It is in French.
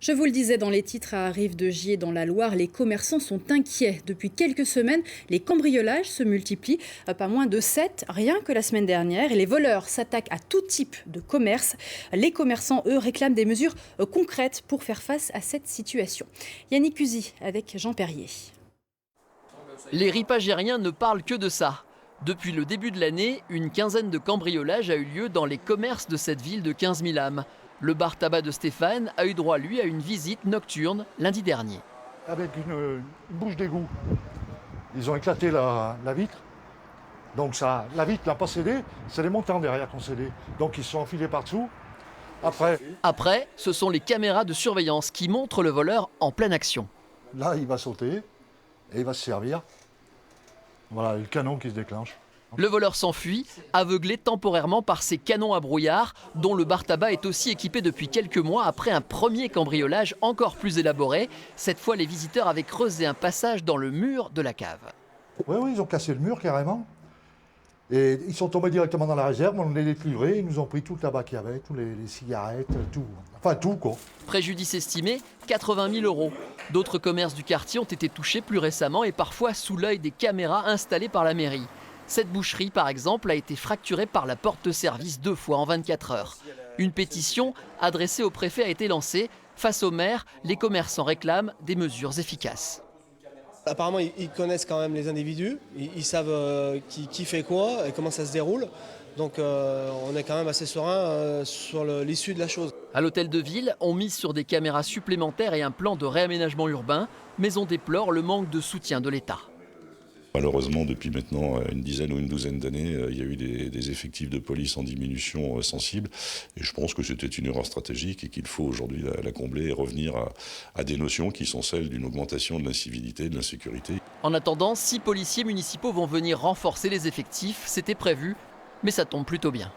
Je vous le disais dans les titres, à Rive-de-Gier dans la Loire, les commerçants sont inquiets. Depuis quelques semaines, les cambriolages se multiplient, pas moins de 7 rien que la semaine dernière. Et les voleurs s'attaquent à tout type de commerce. Les commerçants, eux, réclament des mesures concrètes pour faire face à cette situation. Yannick Cusy avec Jean Perrier. Les ripagériens ne parlent que de ça. Depuis le début de l'année, une quinzaine de cambriolages a eu lieu dans les commerces de cette ville de 15 000 âmes. Le bar tabac de Stéphane a eu droit, lui, à une visite nocturne lundi dernier. Avec une bouche d'égout, ils ont éclaté la vitre. Donc ça, la vitre n'a pas cédé, c'est les montants derrière qui ont cédé. Donc ils se sont enfilés par-dessous. Après, ce sont les caméras de surveillance qui montrent le voleur en pleine action. Là, il va sauter et il va se servir. Voilà, le canon qui se déclenche. Le voleur s'enfuit, aveuglé temporairement par ses canons à brouillard, dont le bar tabac est aussi équipé depuis quelques mois après un premier cambriolage encore plus élaboré. Cette fois, les visiteurs avaient creusé un passage dans le mur de la cave. Oui, ils ont cassé le mur carrément. Et ils sont tombés directement dans la réserve, on les a délivrés, ils nous ont pris tout le tabac qu'il y avait, tous les cigarettes, tout. Enfin tout quoi. Préjudice estimé, 80 000 €. D'autres commerces du quartier ont été touchés plus récemment et parfois sous l'œil des caméras installées par la mairie. Cette boucherie, par exemple, a été fracturée par la porte de service 2 fois en 24 heures. Une pétition adressée au préfet a été lancée. Face au maire, les commerçants réclament des mesures efficaces. Apparemment, ils connaissent quand même les individus, ils savent qui fait quoi et comment ça se déroule. Donc on est quand même assez serein sur l'issue de la chose. À l'hôtel de ville, on mise sur des caméras supplémentaires et un plan de réaménagement urbain, mais on déplore le manque de soutien de l'État. Malheureusement, depuis maintenant une dizaine ou une douzaine d'années, il y a eu des effectifs de police en diminution sensible. Et je pense que c'était une erreur stratégique et qu'il faut aujourd'hui la combler et revenir à des notions qui sont celles d'une augmentation de l'incivilité et de l'insécurité. En attendant, 6 policiers municipaux vont venir renforcer les effectifs. C'était prévu, mais ça tombe plutôt bien.